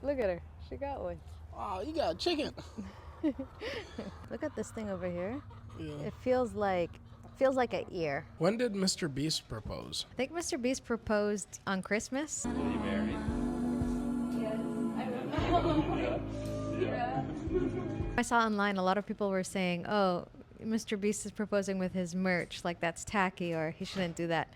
Look at her. She got one. Oh, you got a chicken. Look at this thing over here. Yeah. It feels like an ear. When did MrBeast propose? I think MrBeast proposed on Christmas. Will you marry? I saw online a lot of people were saying, "Oh, MrBeast is proposing with his merch, like that's tacky, or he shouldn't do that."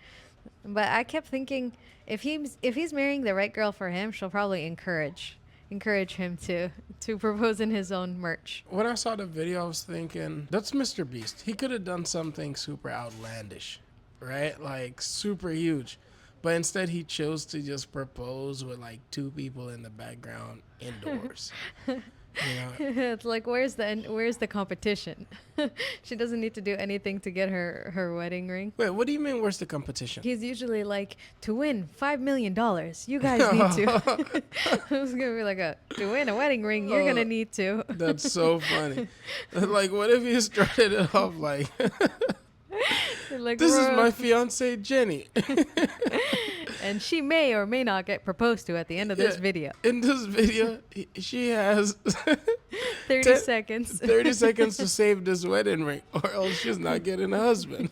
But I kept thinking, if he's marrying the right girl for him, she'll probably encourage him to propose in his own merch. When I saw the video, I was thinking, that's MrBeast. He could have done something super outlandish, right? Like super huge. But instead, he chose to just propose with like 2 people in the background indoors. You know? It's like, where's the competition? She doesn't need to do anything to get her wedding ring. Wait, what do you mean, where's the competition? He's usually like, to win $5 million, you guys need to. I was gonna be like, to win a wedding ring, you're gonna need to. That's so funny. Like, what if you started it off like, Like, this is my fiance Jenny. And she may or may not get proposed to at the end of this video. In this video, she has 30 seconds. 30 seconds to save this wedding ring, or else she's not getting a husband.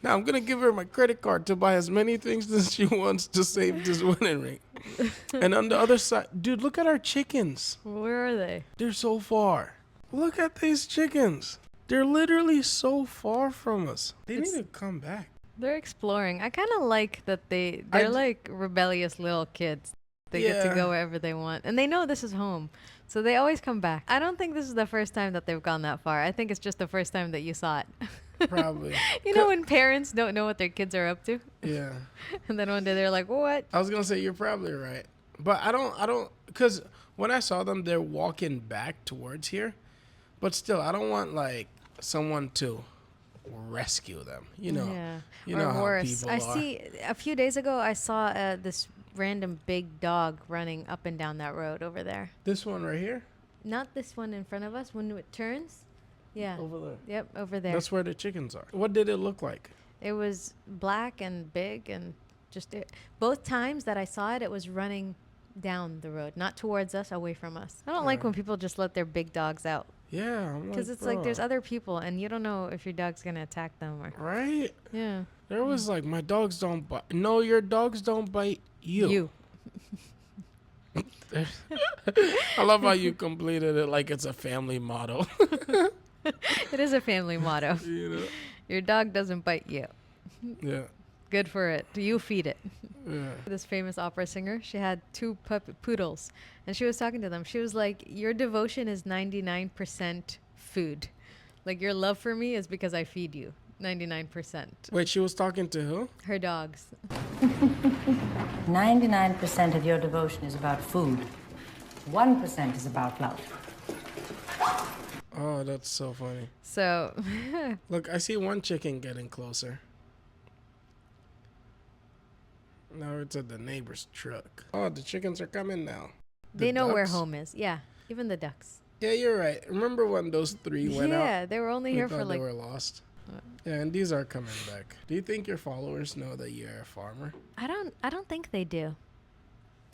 Now, I'm going to give her my credit card to buy as many things as she wants to save this wedding ring. And on the other side, dude, look at our chickens. Where are they? They're so far. Look at these chickens. They're literally so far from us. They need to come back. They're exploring. I kind of like that they're like rebellious little kids. They get to go wherever they want. And they know this is home. So they always come back. I don't think this is the first time that they've gone that far. I think it's just the first time that you saw it. Probably. You know when parents don't know what their kids are up to? Yeah. And then one day they're like, what? I was going to say, you're probably right. But I don't, because when I saw them, they're walking back towards here. But still, I don't want like someone to rescue them, you know. Yeah. You or know worse. how people are. See a few days ago I saw this random big dog running up and down that road over there. This one right here? Not this one in front of us. When it turns, yeah. Over there. Yep, over there. That's where the chickens are. What did it look like? It was black and big, and both times that I saw it, it was running down the road, not towards us, away from us. I don't like when people just let their big dogs out. Yeah, because it's like there's other people, and you don't know if your dog's gonna attack them or. Right? Yeah. There was like, my dogs don't bite. No, your dogs don't bite you. I love how you completed it like it's a family motto. It is a family motto. You know? Your dog doesn't bite you. Yeah. Good for it. You feed it. Yeah. This famous opera singer, she had 2 poodles, and she was talking to them. She was like, your devotion is 99% food. Like, your love for me is because I feed you. 99%. Wait, she was talking to who? Her dogs. 99% of your devotion is about food. 1% is about love. Oh, that's so funny. So. Look, I see one chicken getting closer. Now it's at the neighbor's truck. Oh, the chickens are coming now. They know where home is. Yeah, even the ducks. Yeah, you're right. Remember when those 3 went out? Yeah, they were only here for like. They were lost. Yeah, and these are coming back. Do you think your followers know that you're a farmer? I don't think they do.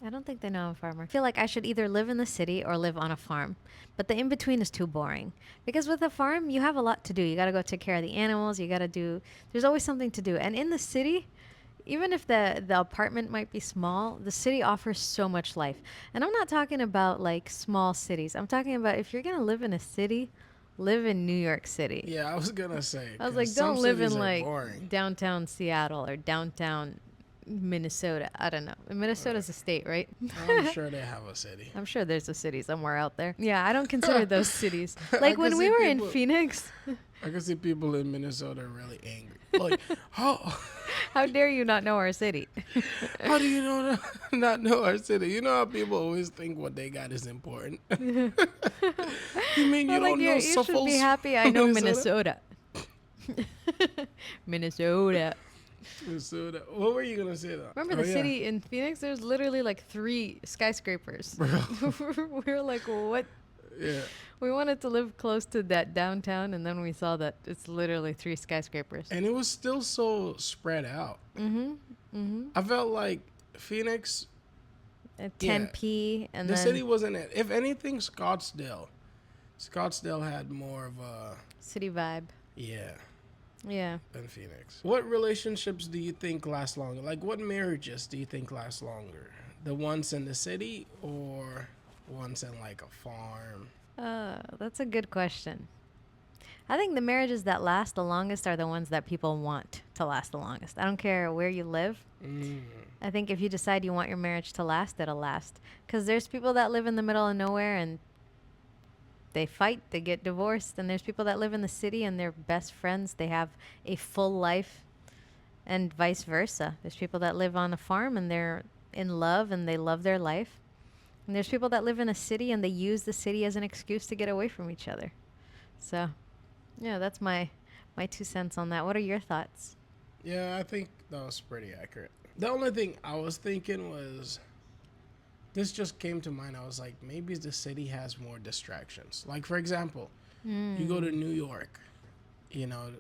I don't think they know I'm a farmer. I feel like I should either live in the city or live on a farm. But the in-between is too boring. Because with a farm, you have a lot to do. You got to go take care of the animals. There's always something to do. And in the city, even if the apartment might be small, the city offers so much life. And I'm not talking about like small cities. I'm talking about if you're going to live in a city, live in New York City. Yeah, I was going to say. I was like, don't live in like downtown Seattle or downtown Minnesota. I don't know. Minnesota's a state, right? I'm sure they have a city. I'm sure there's a city somewhere out there. Yeah, I don't consider those cities. Like when we were in Phoenix. I can see people in Minnesota really angry. Like, how dare you not know our city? How do you not know our city? You know how people always think what they got is important. You mean you don't know you should be happy I know Minnesota. Minnesota. What were you gonna say though? Remember the city in Phoenix? There's literally like 3 skyscrapers. We were like, what? Yeah. We wanted to live close to that downtown, and then we saw that it's literally 3 skyscrapers. And it was still so spread out. I felt like Phoenix 10 p and The then city wasn't it. If anything, Scottsdale had more of a city vibe. yeah Yeah. than Phoenix. What relationships do you think last longer? Like, what marriages do you think last longer? The ones in the city or ones in like a farm? That's a good question. I think the marriages that last the longest are the ones that people want to last the longest. I don't care where you live. Mm. I think if you decide you want your marriage to last, it'll last. Because there's people that live in the middle of nowhere and they fight, they get divorced. And there's people that live in the city and they're best friends. They have a full life, and vice versa. There's people that live on a farm and they're in love and they love their life. And there's people that live in a city and they use the city as an excuse to get away from each other. So, yeah, that's my 2 cents on that. What are your thoughts? Yeah, I think that was pretty accurate. The only thing I was thinking was, this just came to mind. I was like, maybe the city has more distractions. Like, for example, you go to New York, you know,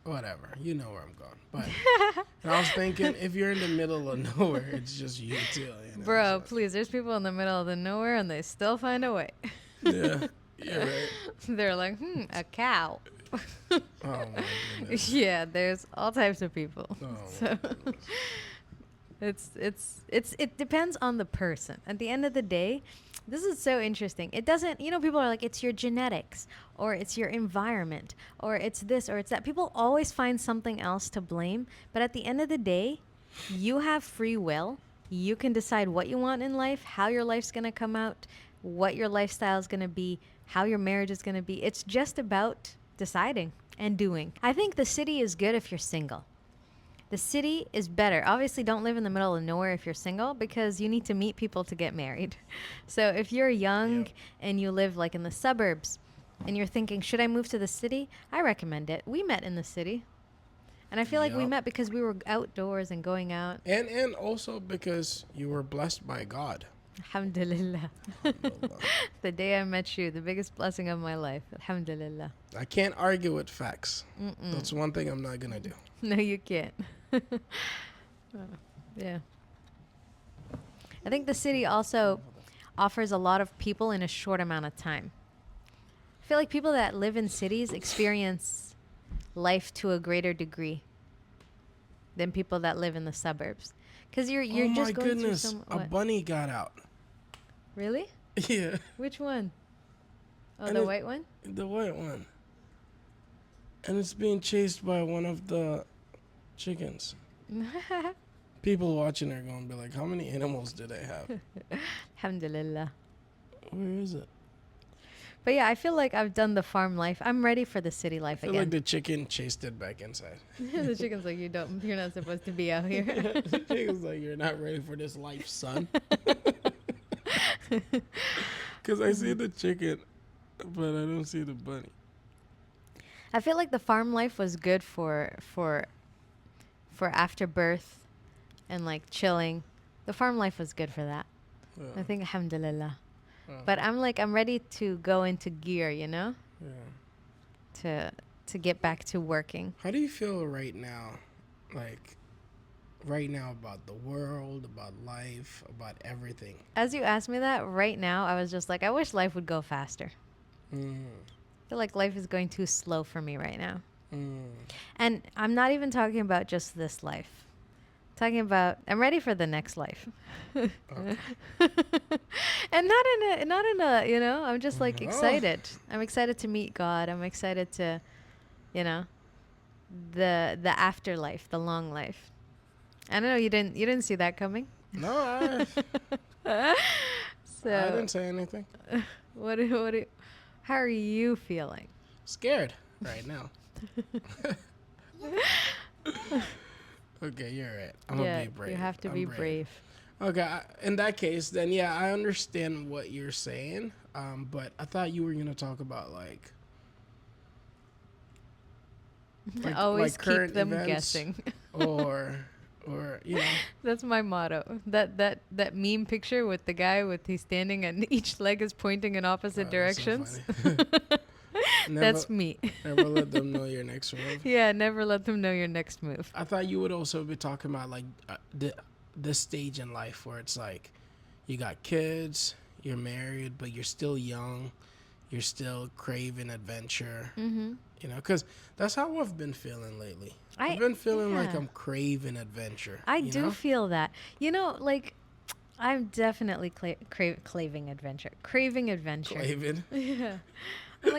whatever, you know where I'm going. But and I was thinking, if you're in the middle of nowhere, it's just you two. You know, Bro, so. please, there's people in the middle of the nowhere and they still find a way. Yeah, you're right. They're like, a cow. Oh my goodness. Yeah, there's all types of people. Oh So my goodness. it depends on the person. At the end of the day, this is so interesting. It doesn't, people are like, it's your genetics or it's your environment or it's this or it's that. People always find something else to blame. But at the end of the day, you have free will. You can decide what you want in life, how your life's going to come out, what your lifestyle is going to be, how your marriage is going to be. It's just about deciding and doing. I think the city is good if you're single. The city is better. Obviously, don't live in the middle of nowhere if you're single because you need to meet people to get married. So if you're young and you live like in the suburbs and you're thinking, should I move to the city? I recommend it. We met in the city. And I feel like we met because we were outdoors and going out. And also because you were blessed by God. Alhamdulillah. The day I met you, the biggest blessing of my life. Alhamdulillah. I can't argue with facts. That's one thing I'm not going to do. No, you can't. Yeah. I think the city also offers a lot of people in a short amount of time. I feel like people that live in cities experience life to a greater degree than people that live in the suburbs. Because you're oh just my going goodness, through some... a What? bunny got out. Really? Yeah, Which one? Oh, And the it- white one? the white one. And it's being chased by one of the chickens. People watching are going to be like, how many animals do they have? Alhamdulillah. Where is it? But yeah, I feel like I've done the farm life. I'm ready for the city life I feel again. like the chicken chased it back inside. The chicken's like, you're not supposed to be out here. The chicken's like, you're not ready for this life, son. Because I see the chicken, but I don't see the bunny. I feel like the farm life was good for after birth and like chilling. The farm life was good for that. I think alhamdulillah. But I'm ready to go into gear, Yeah. to get back to working. How do you feel right now? Like, right now about the world, about life, about everything? As you asked me that right now, I was just like, I wish life would go faster. Mm. I feel like life is going too slow for me right now. Mm. And I'm not even talking about just this life. I'm talking about I'm ready for the next life. Okay. And not in a, I'm just like Oh. excited. I'm excited to meet God. I'm excited to, the afterlife, the long life. I don't know, you didn't see that coming? No, I So didn't say anything. how are you feeling? Scared right now. Okay, you're right. I'm gonna be brave. You have to I'm be brave. Okay, in that case, then yeah, I understand what you're saying. But I thought you were gonna talk about like Always like keep current them events guessing. or That's my motto. That meme picture with the guy with he's standing and each leg is pointing in opposite That's so directions. funny. That's me. Never let them know your next move. Yeah, never let them know your next move. I thought you would also be talking about like this stage in life where it's like you got kids, you're married, but you're still young, you're still craving adventure. Mm-hmm. You know, because that's how I've been feeling lately. I- I've been feeling like yeah. I'm craving adventure. I you do know? feel that. You know, like I'm definitely craving adventure. Craving adventure. Craving. Yeah.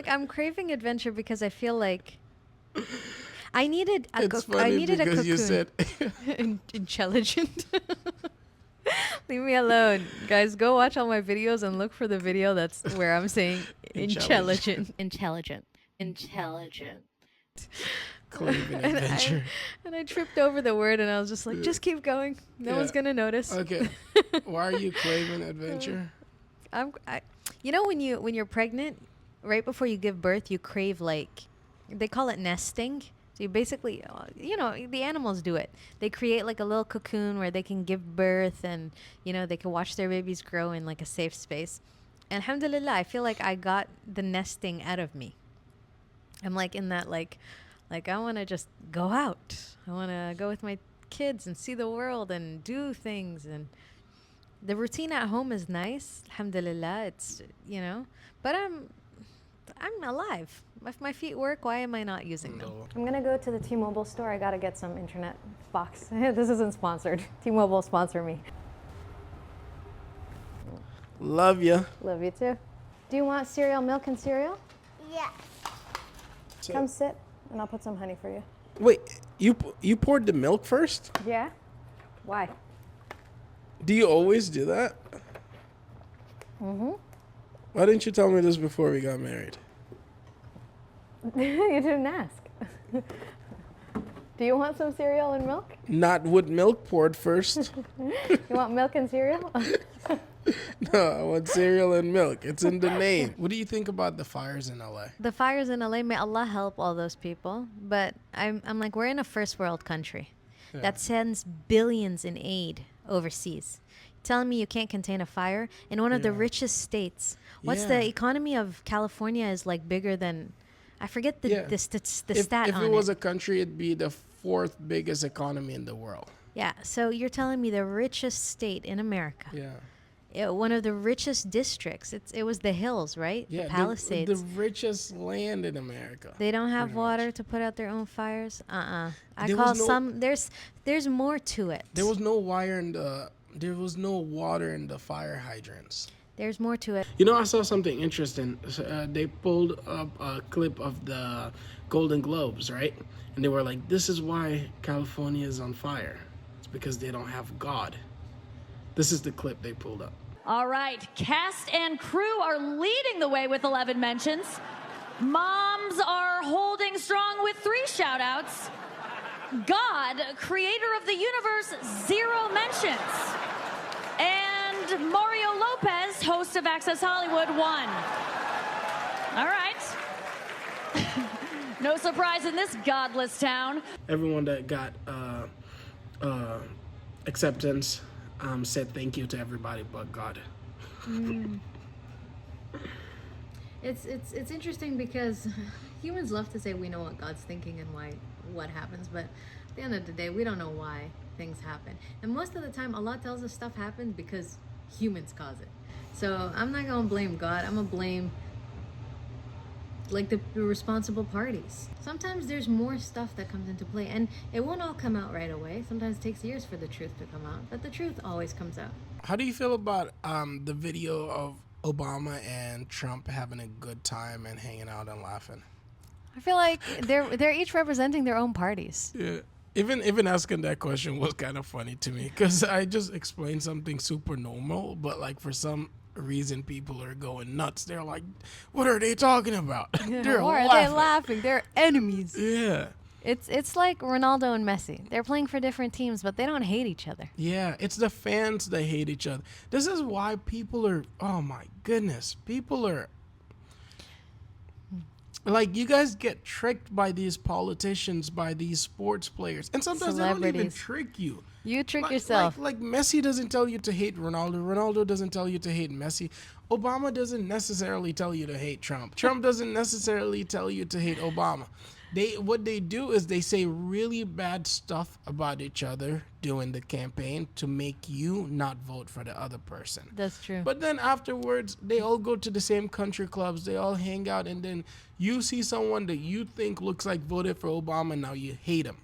I'm craving adventure because I feel like I needed a It's I funny needed a because cocoon. you said Intelligent. Leave me alone. Guys, go watch all my videos and look for the video that's where I'm saying intelligent. Intelligent. Intelligent. craving and adventure. I tripped over the word and I was just like, just keep going. No one's Yeah. gonna notice. Okay. Why are you craving adventure? You know when you're pregnant, right before you give birth, you crave like they call it nesting. So you basically, the animals do it. They create like a little cocoon where they can give birth and they can watch their babies grow in like a safe space. And alhamdulillah, I feel like I got the nesting out of me. I'm like in that like I want to just go out. I want to go with my kids and see the world and do things, and the routine at home is nice. Alhamdulillah, it's but I'm alive. If my feet work, why am I not using them? No. I'm gonna go to the T-Mobile store. I gotta get some internet box. This isn't sponsored. T-Mobile sponsor me. Love ya. Love you too. Do you want cereal, milk, and cereal? Yes. Come sit, and I'll put some honey for you. Wait, you poured the milk first? Yeah. Why? Do you always do that? Mm-hmm. Why didn't you tell me this before we got married? You didn't ask. Do you want some cereal and milk? Not with milk poured first. You want milk and cereal? No, I want cereal and milk. It's in the name. What do you think about the fires in LA? The fires in LA, may Allah help all those people. But I'm like, we're in a first world country that sends billions in aid overseas. Telling me you can't contain a fire in one of the richest states. What's the economy of California is like bigger than, I forget the stat if on it was it. a country, it'd be the fourth biggest economy in the world. Yeah, so you're telling me the richest state in America. Yeah. One of the richest districts. It was the hills, right? Yeah, the Palisades. the richest land in America. They don't have pretty water much. to put out their own fires. I There call was no- some. There's more to it. There was no there was no water in the fire hydrants. There's more to it. You know, I saw something interesting. They pulled up a clip of the Golden Globes, right? And they were like, "This is why California is on fire. It's because they don't have God." This is the clip they pulled up. All right, cast and crew are leading the way with 11 mentions. Moms are holding strong with 3 shout-outs. God, creator of the universe, 0 mentions. And Mario Lopez, host of Access Hollywood, 1. All right. No surprise in this godless town. Everyone that got acceptance said thank you to everybody but God. It's interesting because humans love to say we know what God's thinking and what happens, but at the end of the day, we don't know why things happen. And most of the time, Allah tells us stuff happens because humans cause it. So I'm not gonna blame God. I'm gonna blame like the responsible parties. Sometimes there's more stuff that comes into play, and it won't all come out right away. Sometimes it takes years for the truth to come out, but the truth always comes out. How do you feel about the video of Obama and Trump having a good time and hanging out and laughing? I feel like they're each representing their own parties. Yeah. Even asking that question was kind of funny to me because I just explained something super normal, but like for some reason people are going nuts. They're like, "What are they talking about?" They're Or are laughing. they laughing? They're enemies. Yeah. It's like Ronaldo and Messi. They're playing for different teams, but they don't hate each other. Yeah, it's the fans that hate each other. This is why people are, oh my goodness, people are, like, you guys get tricked by these politicians, by these sports players. And sometimes they don't even Celebrities. trick you. You trick Like- yourself. Like Messi doesn't tell you to hate Ronaldo. Ronaldo doesn't tell you to hate Messi. Obama doesn't necessarily tell you to hate Trump. Trump doesn't necessarily tell you to hate Obama. what they do is they say really bad stuff about each other during the campaign to make you not vote for the other person. That's true. But then afterwards, they all go to the same country clubs. They all hang out, and then you see someone that you think looks like voted for Obama, now you hate him.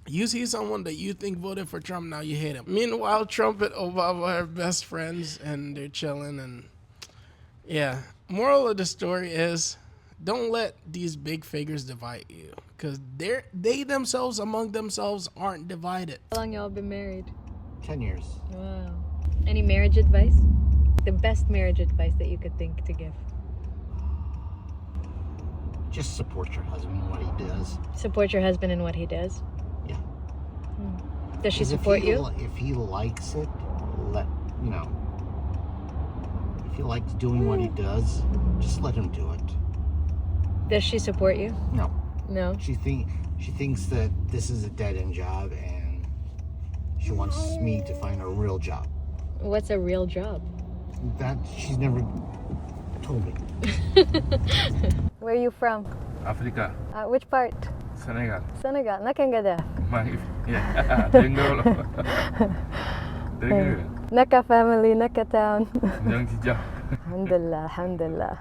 You see someone that you think voted for Trump, now you hate him. Meanwhile, Trump and Obama are best friends, and they're chilling. And yeah, moral of the story is, don't let these big figures divide you, because they themselves among themselves aren't divided. How long y'all been married? 10 years. Wow. Any marriage advice? The best marriage advice that you could think to give. Just support your husband in what he does. Support your husband in what he does. Yeah. Does she 'Cause support you? If he likes it, if he likes doing what he does, just let him do it. Does she support you? No. No. She thinks that this is a dead-end job, and she wants me to find a real job. What's a real job? That she's never told me. Where are you from? Africa, Which part? Senegal. Senegal. Nakangada. Yeah, dengar loh. Dengar. Naka family, Naka town. Yang hijau. Alhamdulillah, alhamdulillah.